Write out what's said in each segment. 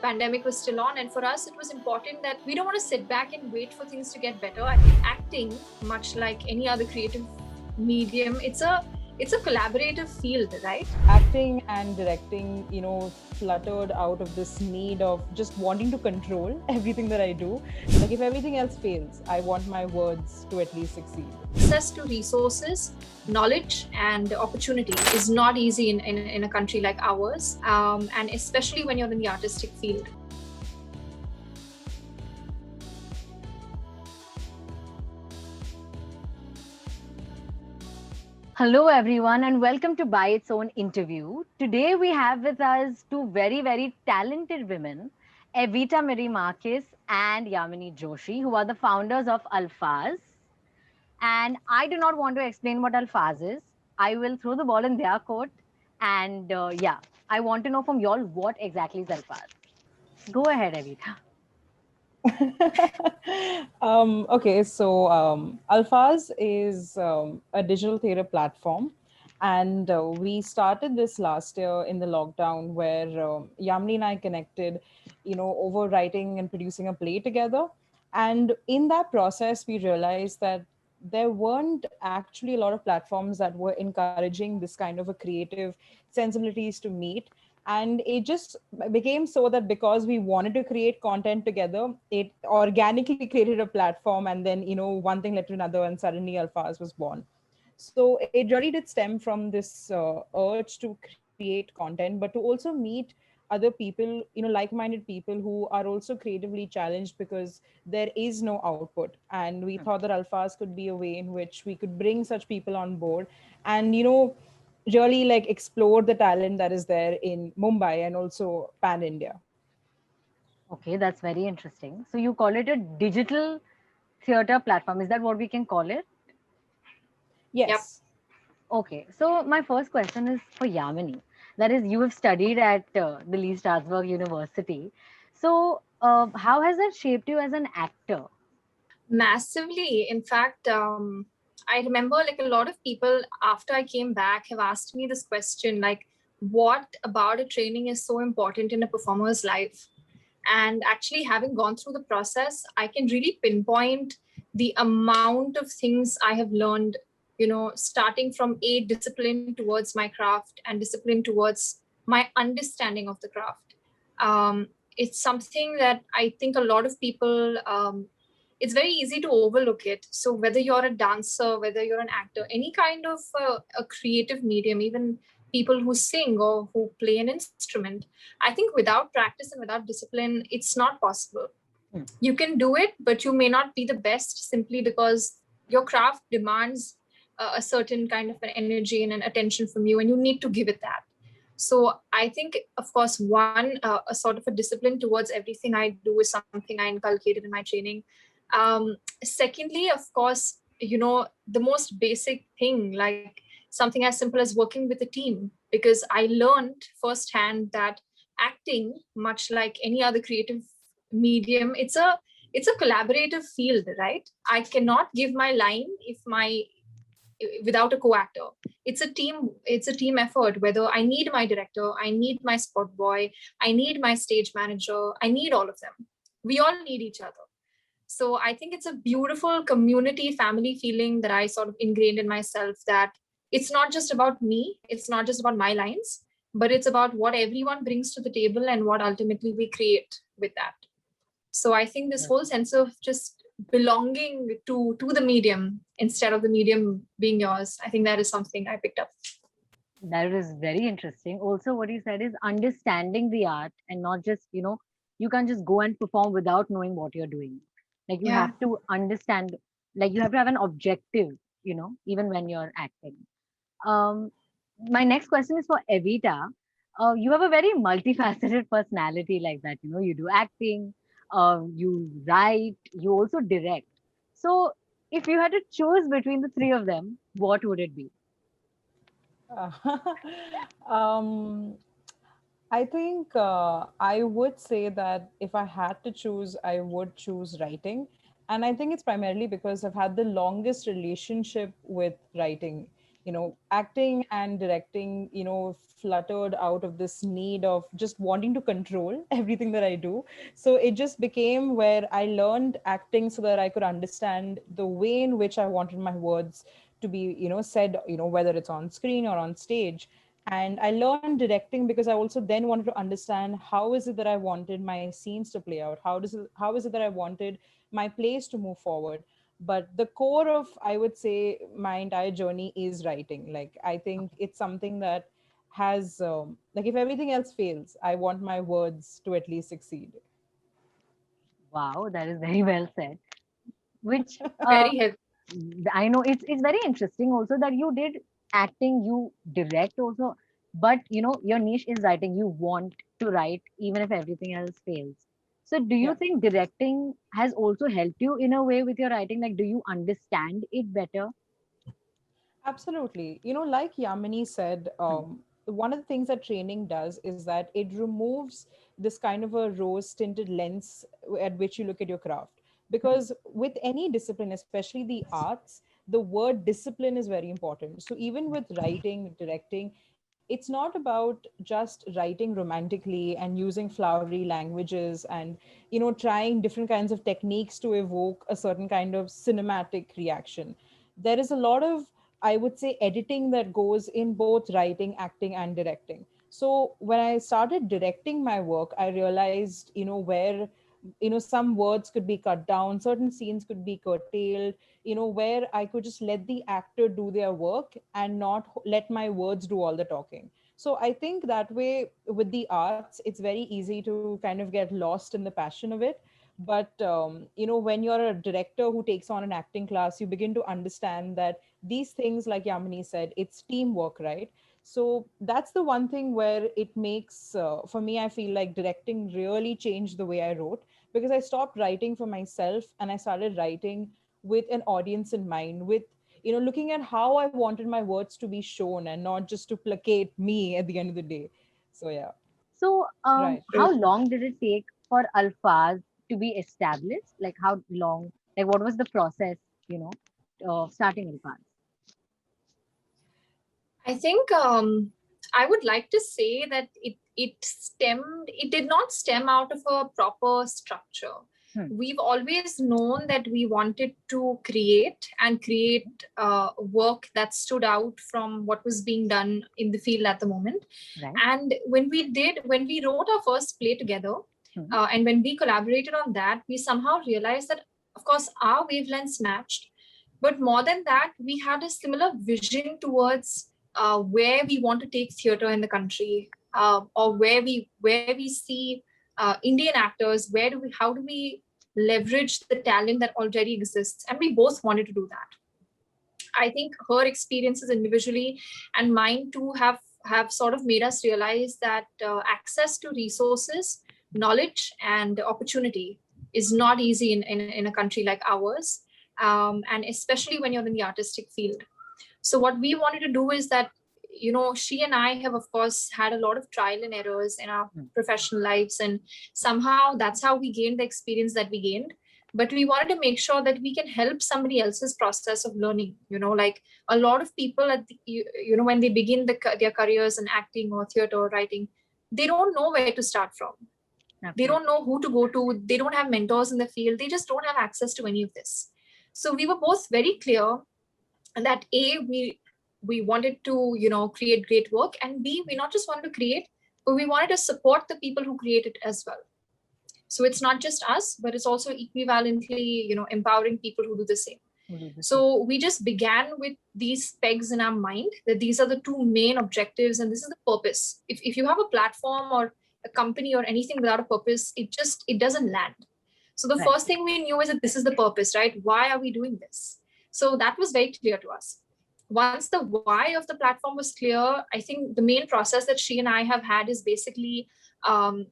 pandemic was still on, and for us it was important that we don't want to sit back and wait for things to get better. I think acting, much like any other creative medium, it's a collaborative field, right? Acting and directing, fluttered out of this need of just wanting to control everything that I do. Like if everything else fails, I want my words to at least succeed. Access to resources, knowledge, and opportunity is not easy in a country like ours, and especially when you're in the artistic field. Hello, everyone, and welcome to Byitsown interview. Today, we have with us two very, very talented women, Evita-Marie Marques and Yamini Joshi, who are the founders of Alfaaz. And I do not want to explain what Alfaaz is. I will throw the ball in their court. And I want to know from y'all what exactly is Alfaaz. Go ahead, Evita. Okay, so Alfaaz is a digital theater platform. And we started this last year in the lockdown where Yamini and I connected, over writing and producing a play together. And in that process, we realized that there weren't actually a lot of platforms that were encouraging this kind of a creative sensibilities to meet. And it just became so that because we wanted to create content together, it organically created a platform, and then one thing led to another, and suddenly Alfaaz was born. So it really did stem from this urge to create content, but to also meet other people, like-minded people who are also creatively challenged, because there is no output. And we thought that Alfaaz could be a way in which we could bring such people on board and really like explore the talent that is there in Mumbai and also pan India. Okay, that's very interesting. So you call it a digital theater platform. Is that what we can call it? Yep. Yes. Okay, so my first question is for Yamini. That is, you have studied at the Lee Strasberg University. So, how has that shaped you as an actor? Massively. In fact, I remember like a lot of people after I came back have asked me this question, like, what about a training is so important in a performer's life? And actually, having gone through the process, I can really pinpoint the amount of things I have learned, starting from discipline towards my craft and discipline towards my understanding of the craft. It's something that I think a lot of people, it's very easy to overlook it. So whether you're a dancer, whether you're an actor, any kind of a creative medium, even people who sing or who play an instrument, I think without practice and without discipline, it's not possible. You can do it, but you may not be the best simply because your craft demands a certain kind of an energy and an attention from you, and you need to give it that. So I think, of course, one, a sort of a discipline towards everything I do is something I inculcated in my training. Secondly, of course, the most basic thing, like something as simple as working with a team, because I learned firsthand that acting, much like any other creative medium, it's a collaborative field, right? I cannot give my line without a co-actor. It's a team effort. Whether I need my director, I need my spot boy, I need my stage manager, I need all of them. We all need each other. So I think it's a beautiful community family feeling that I sort of ingrained in myself, that it's not just about me, it's not just about my lines, but it's about what everyone brings to the table and what ultimately we create with that. So I think this whole sense of just belonging to the medium instead of the medium being yours, I think that is something I picked up. That is very interesting. Also, what you said is understanding the art and not just, you can't just go and perform without knowing what you're doing. Like you Yeah. have to understand, like you have to have an objective, even when you're acting. Um, my next question is for Evita. You have a very multifaceted personality like that. You do acting, you write, you also direct. So, if you had to choose between the three of them, what would it be? um, I think I would say that if I had to choose, I would choose writing. And I think it's primarily because I've had the longest relationship with writing. acting and directing, fluttered out of this need of just wanting to control everything that I do. So it just became where I learned acting so that I could understand the way in which I wanted my words to be, said, whether it's on screen or on stage. And I learned directing because I also then wanted to understand how is it that I wanted my scenes to play out? How is it that I wanted my plays to move forward? But the core of, I would say, my entire journey is writing. Like, I think it's something that has like, if everything else fails, I want my words to at least succeed. Wow, that is very well said. Which Very heavy. I know it's very interesting also that you did acting, you direct also, but your niche is writing. You want to write even if everything else fails. So do you Yeah. think directing has also helped you in a way with your writing? Like, do you understand it better? Absolutely. Like Yamini said, Hmm. one of the things that training does is that it removes this kind of a rose tinted lens at which you look at your craft. Hmm. Because with any discipline, especially the arts, the word discipline is very important. So even with writing, directing, it's not about just writing romantically and using flowery languages and trying different kinds of techniques to evoke a certain kind of cinematic reaction. There is a lot of, I would say, editing that goes in both writing, acting, and directing. So when I started directing my work, I realized, where, some words could be cut down, certain scenes could be curtailed, where I could just let the actor do their work and not let my words do all the talking. So I think that way with the arts, it's very easy to kind of get lost in the passion of it. But when you're a director who takes on an acting class, you begin to understand that these things, like Yamini said, it's teamwork, right? So that's the one thing where it makes, for me, I feel like directing really changed the way I wrote, because I stopped writing for myself and I started writing with an audience in mind, with looking at how I wanted my words to be shown and not just to placate me at the end of the day. So yeah. So Right. how long did it take for Alfaz to be established? Like how long? Like what was the process? You know, of starting Alfaz? I think I would like to say that it did not stem out of a proper structure. Hmm. We've always known that we wanted to create work that stood out from what was being done in the field at the moment. Right. And when we wrote our first play together, Hmm. and when we collaborated on that, we somehow realized that, of course, our wavelengths matched. But more than that, we had a similar vision towards where we want to take theater in the country, or where we see Indian actors. How do we leverage the talent that already exists? And we both wanted to do that. I think her experiences individually and mine too have sort of made us realize that access to resources, knowledge, and opportunity is not easy in a country like ours, and especially when you're in the artistic field. So what we wanted to do is that, she and I have, of course, had a lot of trial and errors in our Hmm. professional lives, and somehow that's how we gained the experience that we gained. But we wanted to make sure that we can help somebody else's process of learning. Like a lot of people when they begin their careers in acting or theater or writing, they don't know where to start from. They Absolutely. don't know who to go to. They don't have mentors in the field. They just don't have access to any of this. So we were both very clear that we wanted to create great work, and b, we not just wanted to create, but we wanted to support the people who create it as well. So it's not just us, but it's also equivalently empowering people who do the same. We'll do the same. So we just began with these pegs in our mind, that these are the two main objectives and this is the purpose. If you have a platform or a company or anything without a purpose, it doesn't land. So the Right. first thing we knew is that this is the purpose, right? Why are we doing this? So that was very clear to us. Once the why of the platform was clear, I think the main process that she and I have had is basically um,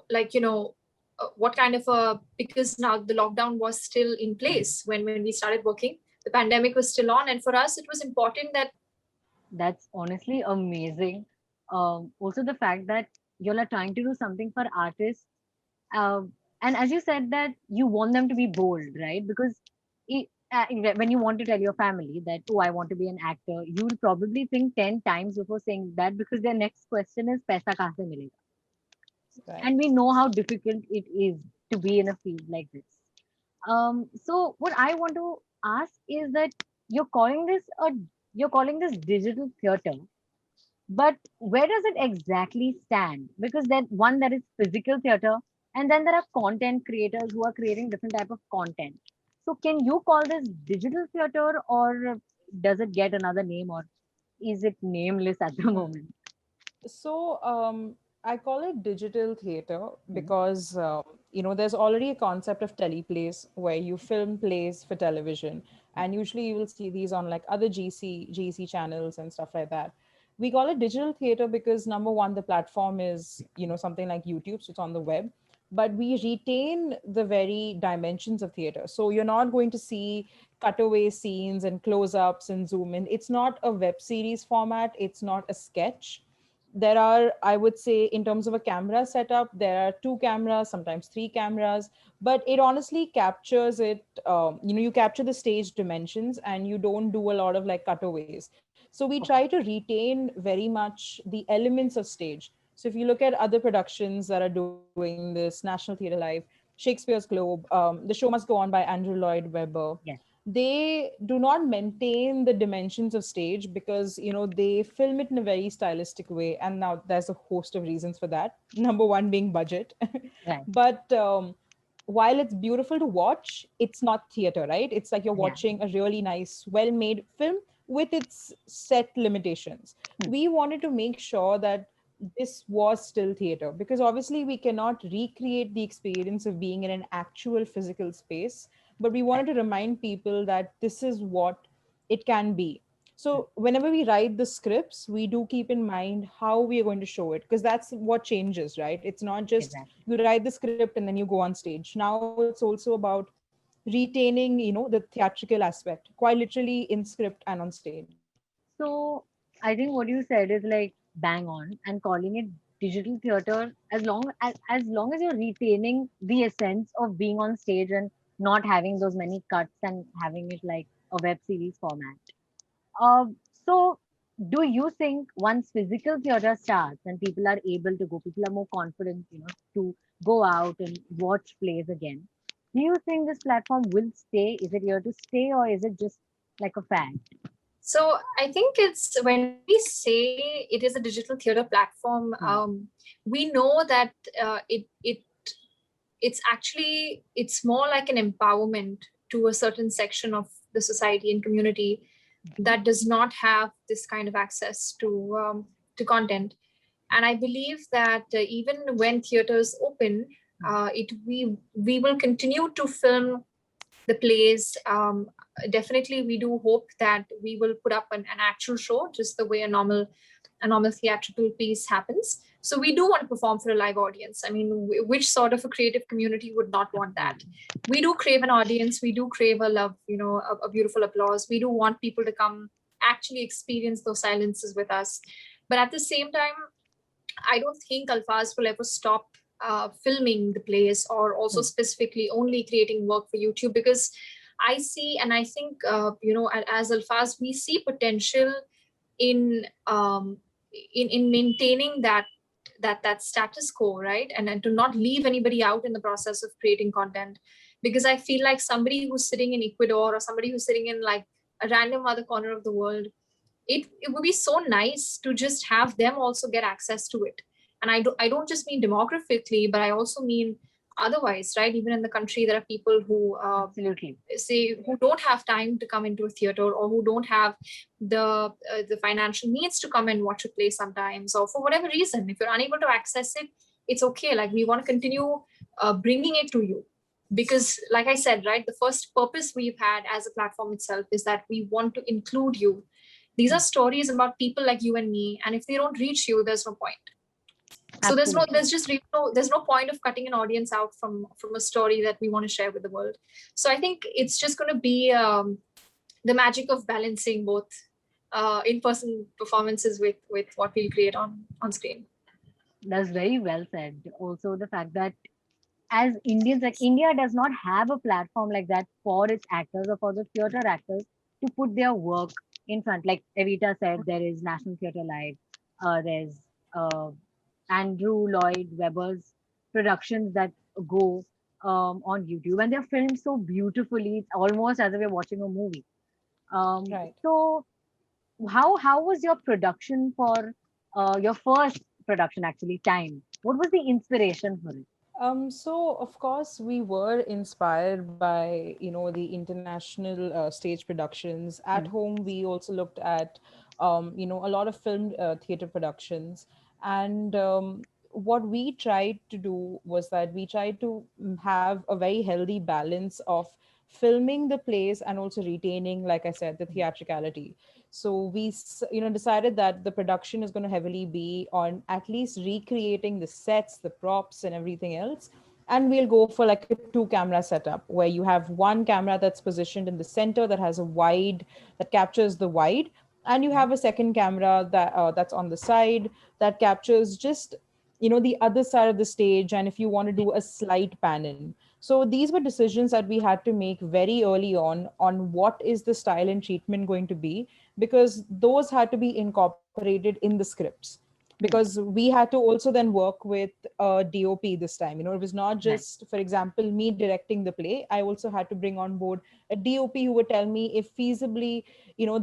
like what kind of a, because now the lockdown was still in place when we started working, the pandemic was still on, and for us it was important that That's honestly amazing. Also, the fact that you all are trying to do something for artists, um, and as you said that you want them to be bold, right? Because when you want to tell your family that, oh, I want to be an actor, you will probably think 10 times before saying that, because their next question is, paisa kahan se milega? Right. And we know how difficult it is to be in a field like this. So what I want to ask is that you're calling this a you're calling this digital theater, but where does it exactly stand? Because then one, there is physical theater, and then there are content creators who are creating different type of content. So can you call this digital theater, or does it get another name, or is it nameless at the moment? So I call it digital theater Hmm. because there's already a concept of teleplays where you film plays for television, and usually you will see these on like other GC channels and stuff like that. We call it digital theater because number one, the platform is something like YouTube, so it's on the web, but we retain the very dimensions of theater. So you're not going to see cutaway scenes and close-ups and zoom in. It's not a web series format. It's not a sketch. There are, I would say, in terms of a camera setup, there are two cameras, sometimes three cameras, but it honestly captures it. You capture the stage dimensions and you don't do a lot of like cutaways. So we try Okay. to retain very much the elements of stage. So if you look at other productions that are doing this, National Theatre Live, Shakespeare's Globe, The Show Must Go On by Andrew Lloyd Webber, Yes. they do not maintain the dimensions of stage because they film it in a very stylistic way, and now there's a host of reasons for that, number one being budget. Right. But while it's beautiful to watch, it's not theater, right? It's like you're Yeah. watching a really nice well made film with its set limitations. Hmm. We wanted to make sure that this was still theater because obviously we cannot recreate the experience of being in an actual physical space, but we Right. wanted to remind people that this is what it can be. Hmm. So whenever we write the scripts, we do keep in mind how we are going to show it, because that's what changes, right? It's not just Exactly. you write the script and then you go on stage. Now it's also about retaining the theatrical aspect, quite literally in script and on stage. So I think what you said is like bang on, and calling it digital theater, as long as you're retaining the essence of being on stage and not having those many cuts and having it like a web series format. So do you think once physical theater starts and people are able to go, people are more confident, to go out and watch plays again? Do you think this platform will stay? Is it here to stay, or is it just like a fad? So I think it's when we say it is a digital theater platform, Hmm. we know that it's more like an empowerment to a certain section of the society and community Mhm. that does not have this kind of access to content. And I believe that even when theaters open, Hmm. it we will continue to film the plays. Definitely, we do hope that we will put up an actual show, just the way a normal theatrical piece happens. So we do want to perform for a live audience. I mean, which sort of a creative community would not want that? Absolutely. We do crave an audience. We do crave a love, a beautiful applause. We do want people to come actually experience those silences with us. But at the same time, I don't think Alfaz will ever stop filming the plays or also Hmm. specifically only creating work for YouTube, because I see and I think, as Alfaz, we see potential in in maintaining that status quo, right? And to not leave anybody out in the process of creating content, because I feel like somebody who's sitting in Ecuador or somebody who's sitting in like a random other corner of the world, it would be so nice to just have them also get access to it. And I don't just mean demographically, but I also mean otherwise, right? Even in the country, there are people who Absolutely. say who don't have time to come into a theater, or who don't have the financial means to come and watch a play sometimes, or for whatever reason, if you're unable to access it, it's okay. Like, we want to continue bringing it to you, because like I said, right, the first purpose we've had as a platform itself is that we want to include you. These are Hmm. stories about people like you and me, and if they don't reach you, there's no point. So there's no Absolutely. there's just really there's no point of cutting an audience out from a story that we want to share with the world. So I think it's just going to be the magic of balancing both in-person performances with what we'll create on screen. That's very well said. Also, the fact that as Indians, like India does not have a platform like that for its actors or for the theater actors to put their work in front. Like Evita said, there is National Theatre Live, there's uh, Andrew Lloyd Webber's productions that go on YouTube, and they're filmed so beautifully. It's almost as if you're watching a movie. Right. So how was your production for your first production actually? Time. What was the inspiration for it? So of course we were inspired by, the international stage productions. At Hmm. home, we also looked at, a lot of film theater productions, and what we tried to do was that we tried to have a very healthy balance of filming the plays and also retaining, like I said, the theatricality. So we decided that the production is going to heavily be on at least recreating the sets, the props and everything else, and we'll go for like a two camera setup where you have one camera that's positioned in the center that has a wide that captures the wide, and you Okay. have a second camera that's on the side that captures just the other side of the stage, and if you want to do a slight pan in. So these were decisions that we had to make very early on what is the style and treatment going to be, because those had to be incorporated in the scripts, because Yes. we had to also then work with a DOP this time. It was not Right. just, for example, me directing the play. I also had to bring on board a DOP who would tell me if feasibly,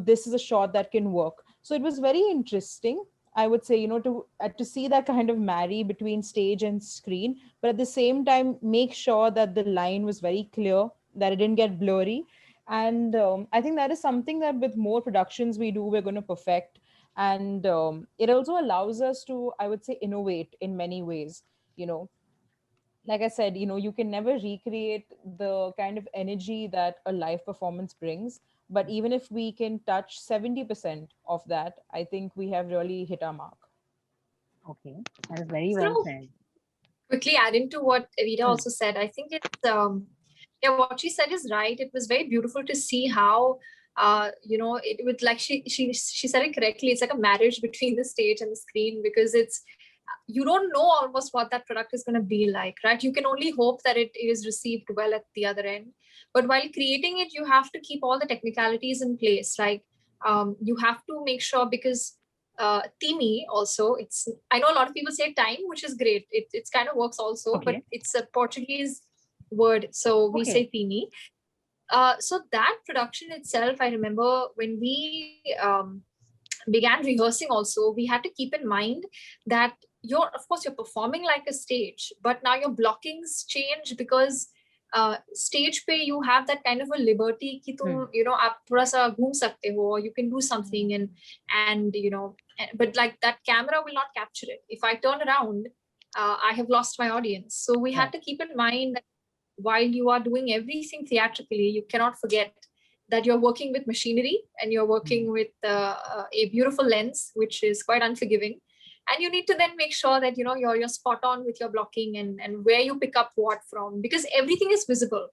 this is a shot that can work. So it was very interesting, I would say, to see that kind of marry between stage and screen, but at the same time make sure that the line was very clear, that it didn't get blurry. And I think that is something that with more productions we do, we're going to perfect. And it also allows us to, I would say, innovate in many ways. you know like I said, you can never recreate the kind of energy that a live performance brings, but even if we can touch 70% of that, I think we have really hit our mark. Okay. That is very well So said. quickly adding to what Evita Hmm. also said, I think it's yeah, what she said is right. It was very beautiful to see how it would, like she said it correctly. It's like a marriage between the stage and the screen, because it's, you don't know almost what that product is going to be like, right? You can only hope that it is received well at the other end. But while creating it, you have to keep all the technicalities in place. Like you have to make sure, because Timi also, it's, I know a lot of people say time, which is great. It's kind of works also, but Okay. it's a Portuguese word, so we Okay. say Timi. So that production itself, I remember when we began rehearsing also, we had to keep in mind that you're, of course, you're performing like a stage, but now your blockings change, because stage pe you have that kind of a liberty ki tum, Hmm. aap thoda sa ghoom sakte ho, or you can do something. And but like that camera will not capture it. If I turn around, I have lost my audience. So we had Right. to keep in mind that while you are doing everything theatrically, you cannot forget that you're working with machinery, and you're Hmm. working with a beautiful lens, which is quite unforgiving. And you need to then make sure that you're spot on with your blocking, and where you pick up what from, because everything is visible.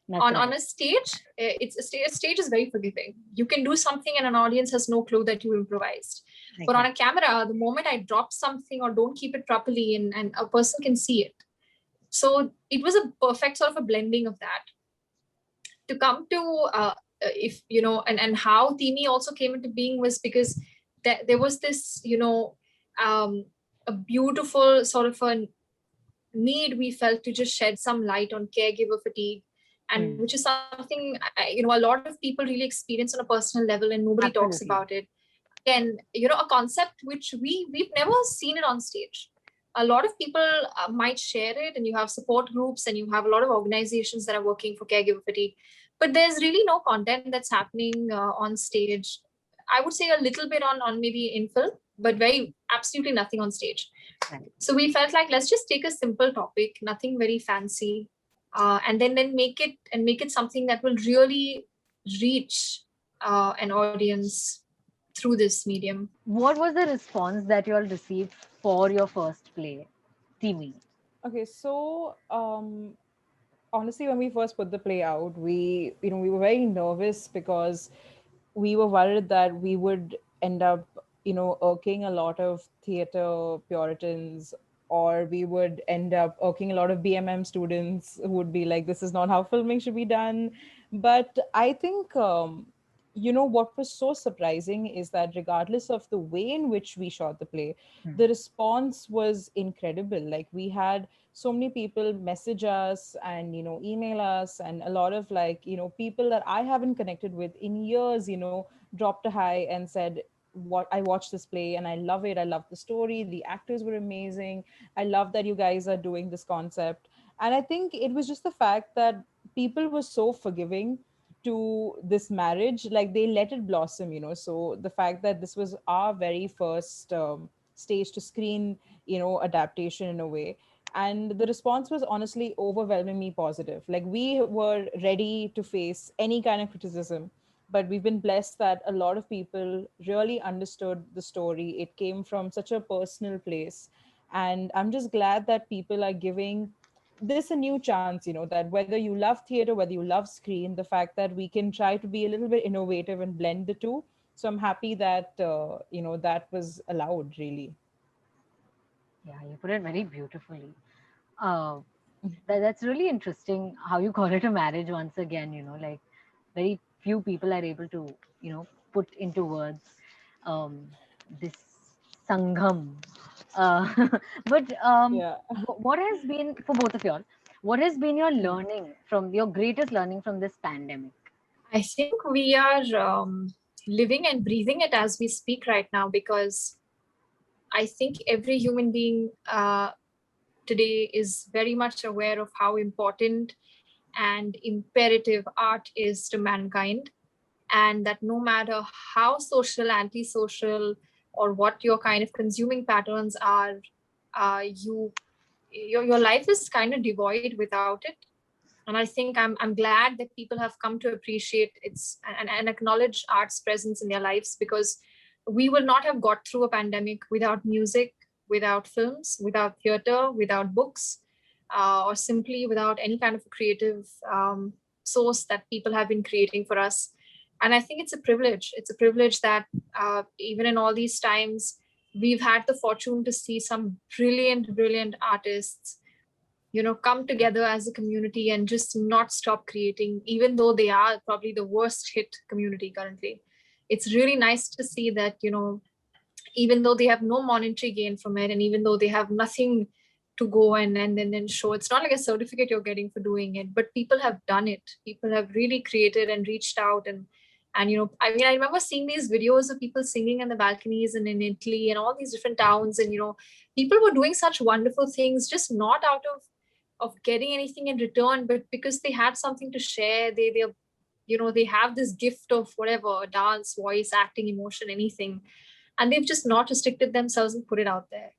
That's On right. a stage, a stage is very forgiving. You can do something and an audience has no clue that you improvised. But on a Exactly. camera, the moment I drop something or don't keep it properly, and a person can see it. So it was a perfect sort of a blending of that. To come to if and how Timi also came into being was because there was this a beautiful sort of a need we felt to just shed some light on caregiver fatigue, and Hmm. which is something a lot of people really experience on a personal level, and nobody talks about Absolutely. it. Again, a concept which we've never seen it on stage. A lot of people might share it, and you have support groups, and you have a lot of organizations that are working for caregiver fatigue, but there's really no content that's happening on stage. I would say a little bit on maybe in film, but very absolutely nothing on stage. Right. So we felt like, let's just take a simple topic, nothing very fancy, and then make it something that will really reach an audience through this medium. What was the response that you all received for your first play, Timmy? Okay, so honestly, when we first put the play out, we were very nervous because we were worried that we would end up irking a lot of theater puritans, or we would end up irking a lot of BMM students who would be like, this is not how filming should be done. But I think, what was so surprising is that regardless of the way in which we shot the play, Hmm. the response was incredible. Like, we had so many people message us and, email us, and a lot of, like, people that I haven't connected with in years, dropped a hi and said, what I watched this play and I love it. I love the story. The actors were amazing. I love that you guys are doing this concept. And I think it was just the fact that people were so forgiving to this marriage. Like, they let it blossom, so the fact that this was our very first stage to screen, adaptation in a way, and the response was honestly overwhelmingly positive. Like, we were ready to face any kind of criticism, but we've been blessed that a lot of people really understood the story. It came from such a personal place, and I'm just glad that people are giving this a new chance, that whether you love theater, whether you love screen, the fact that we can try to be a little bit innovative and blend the two. So I'm happy that that was allowed, really. Yeah, you put it very beautifully. Uh, that's really interesting how you call it a marriage once again, like very few people are able to, put into words um, this sangham. Uh, but Yeah. what has been, for both of y'all, what has been your Hmm. learning from your greatest learning from this pandemic? I think we are living and breathing it as we speak right now, because I think every human being today is very much aware of how important and imperative art is to mankind, and that no matter how social, antisocial, or what your kind of consuming patterns are, your life is kind of devoid without it. And I think I'm glad that people have come to appreciate its and acknowledge art's presence in their lives, because we would not have got through a pandemic without music, without films, without theater, without books, or simply without any kind of creative source that people have been creating for us. And I think it's a privilege. It's a privilege that even in all these times, we've had the fortune to see some brilliant, brilliant artists, come together as a community and just not stop creating, even though they are probably the worst hit community currently. It's really nice to see that, even though they have no monetary gain from it, and even though they have nothing to go and then show, it's not like a certificate you're getting for doing it, but people have done it. People have really created and reached out, and I mean, I remember seeing these videos of people singing in the balconies and in Italy and all these different towns, and people were doing such wonderful things, just not out of getting anything in return, but because they had something to share. They have this gift of whatever, dance, voice, acting, emotion, anything, and they've just not restricted themselves and put it out there.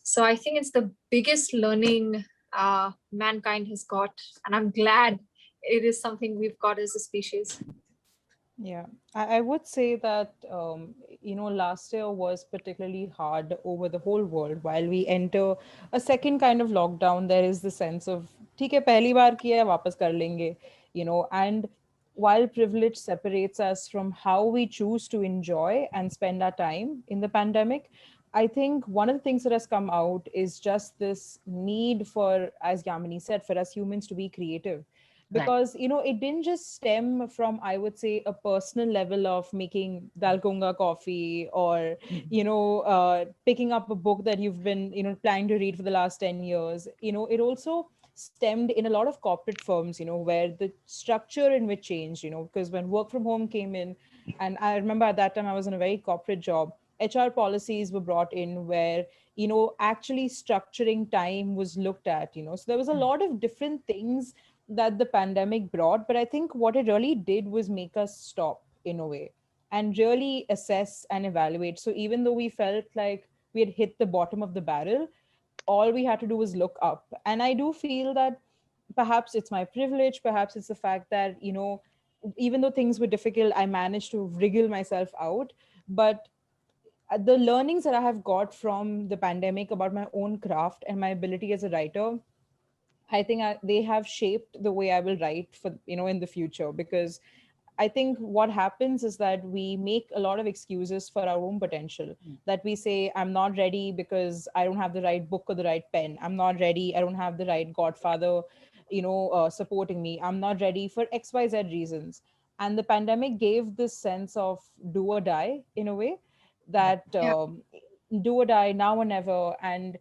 So I think it's the biggest learning mankind has got, and I'm glad it is something we've got as a species. Yeah, I would say that, last year was particularly hard over the whole world. While we enter a second kind of lockdown, there is the sense of, ठीक है पहली बार किया है वापस कर लेंगे, and while privilege separates us from how we choose to enjoy and spend our time in the pandemic, I think one of the things that has come out is just this need for, as Yamini said, for us humans to be creative, Right. because it didn't just stem from, I would say, a personal level of making dalgonga coffee, or picking up a book that you've been planning to read for the last 10 years. It also stemmed in a lot of corporate firms, where the structure in which changed, because when work from home came in, and I remember at that time I was in a very corporate job, HR policies were brought in where actually structuring time was looked at. So there was a lot of different things that the pandemic brought. But I think what it really did was make us stop in a way and really assess and evaluate. So even though we felt like we had hit the bottom of the barrel, all we had to do was look up. And I do feel that perhaps it's my privilege, perhaps it's the fact that, even though things were difficult, I managed to wriggle myself out. But the learnings that I have got from the pandemic about my own craft and my ability as a writer, I think they have shaped the way I will write for, in the future. Because I think what happens is that we make a lot of excuses for our own potential. That we say, I'm not ready because I don't have the right book or the right pen. I'm not ready. I don't have the right godfather, supporting me. I'm not ready for XYZ reasons. And the pandemic gave this sense of do or die in a way, that Yeah. do or die, now or never. And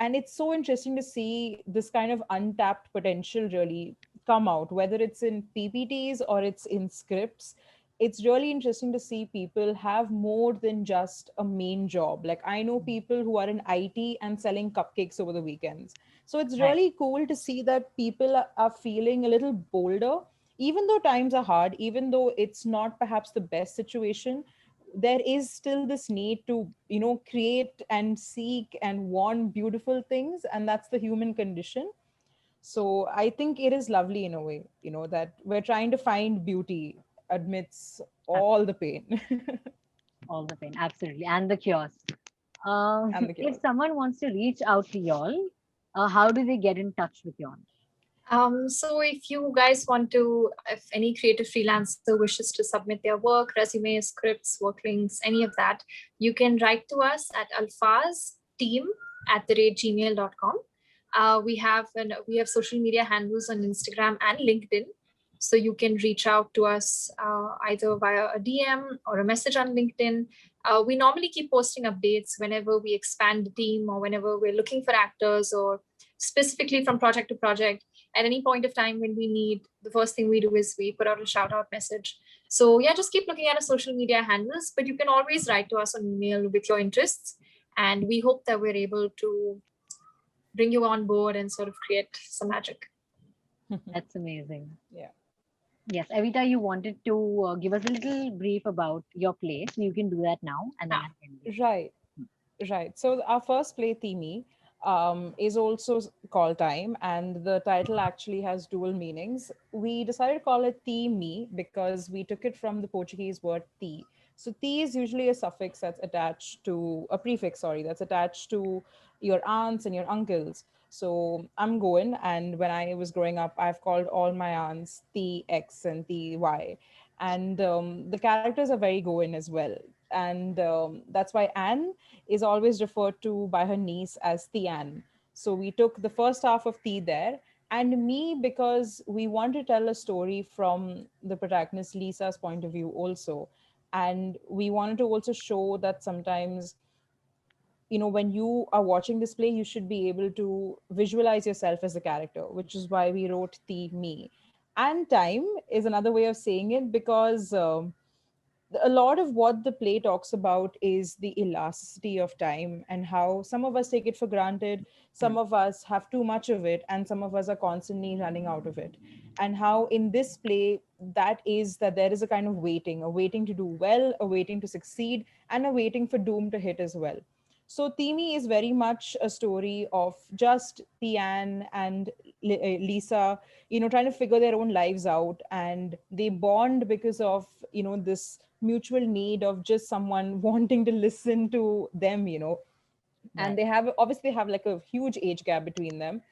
it's so interesting to see this kind of untapped potential really come out, whether it's in PPTs or it's in scripts. It's really interesting to see people have more than just a main job. Like, I know people who are in IT and selling cupcakes over the weekends. So it's Right. really cool to see that people are feeling a little bolder, even though times are hard, even though it's not perhaps the best situation. There is still this need to, create and seek and want beautiful things, and that's the human condition. So I think it is lovely in a way, that we're trying to find beauty amidst Ab- all the pain. All the pain, absolutely, and the chaos. And the If chaos. someone wants to reach out to y'all, how do they get in touch with y'all? So if you guys want to, if any creative freelancer wishes to submit their work, resumes, scripts, work links, any of that, you can write to us at alfazteam@gmail.com. We have social media handles on Instagram and LinkedIn, so you can reach out to us either via a DM or a message on LinkedIn. We normally keep posting updates whenever we expand the team or whenever we're looking for actors, or specifically from project to project. At any point of time when we need, the first thing we do is we put out a shout out message. So yeah, just keep looking at our social media handles, but you can always write to us on email with your interests, and we hope that we're able to bring you on board and sort of create some magic. That's amazing. Yeah. Yes, Evita, you wanted to give us a little brief about your play, so you can do that now, and then Yeah. I'll end it. Right. Right. So our first play, Timi, is also called Time, and the title actually has dual meanings. We decided to call it Ti Me because we took it from the Portuguese word ti. So ti is usually a suffix that's attached to a prefix, sorry, that's attached to your aunts and your uncles. So I'm Goan, and when I was growing up, I've called all my aunts T X and T Y, and the characters are very Goan as well, and that's why Anne is always referred to by her niece as Tian. So we took the first half of T there, and me because we want to tell a story from the protagonist Lisa's point of view also. And we wanted to also show that sometimes, when you are watching this play, you should be able to visualize yourself as a character, which is why we wrote T me. And time is another way of saying it because a lot of what the play talks about is the elasticity of time and how some of us take it for granted, some of us have too much of it, and some of us are constantly running out of it. And how in this play, that there is a kind of waiting, a waiting to do well, a waiting to succeed, and a waiting for doom to hit as well. So Timi is very much a story of just Tian and Lisa, trying to figure their own lives out, and they bond because of, this mutual need of just someone wanting to listen to them, and Right. they have like a huge age gap between them.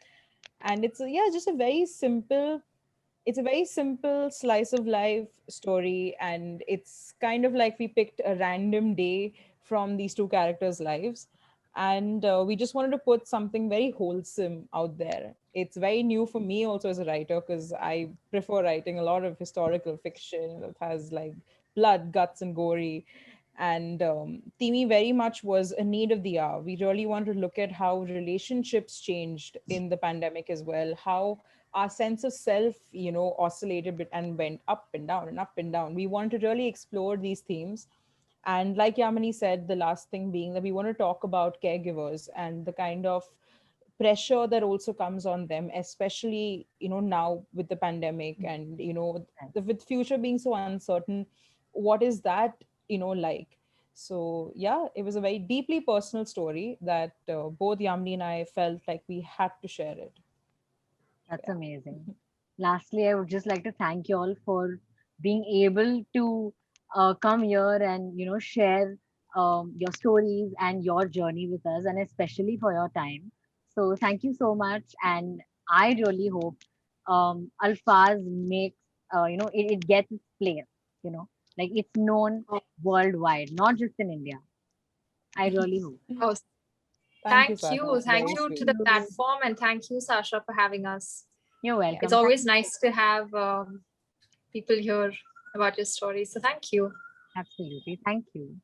And just a very simple, it's a very simple slice of life story, and it's kind of like we picked a random day from these two characters lives, and we just wanted to put something very wholesome out there. It's very new for me also as a writer because I prefer writing a lot of historical fiction that has like blood, guts, and gory. And Timi very much was a need of the hour. We really wanted to look at how relationships changed in the pandemic as well, how our sense of self, oscillated and went up and down and up and down. We wanted to really explore these themes. And like Yamini said, the last thing being that we want to talk about caregivers and the kind of pressure that also comes on them, especially, now with the pandemic and, Right. with future being so uncertain, what is that, like? So yeah, it was a very deeply personal story that both Yamini and I felt like we had to share it. That's amazing. Lastly, I would just like to thank you all for being able to come here and share your stories and your journey with us, and especially for your time. So thank you so much, and I really hope Alfaz makes it gets its place, like it's known worldwide, not just in India. I really hope. Oh, Thank you, thank Sasha. you. It's Thank very you to sweet. the platform, and thank you, Sasha, for having us. You're Yeah. It's welcome. always nice to have people hear about your story. So thank you. Absolutely. Thank you.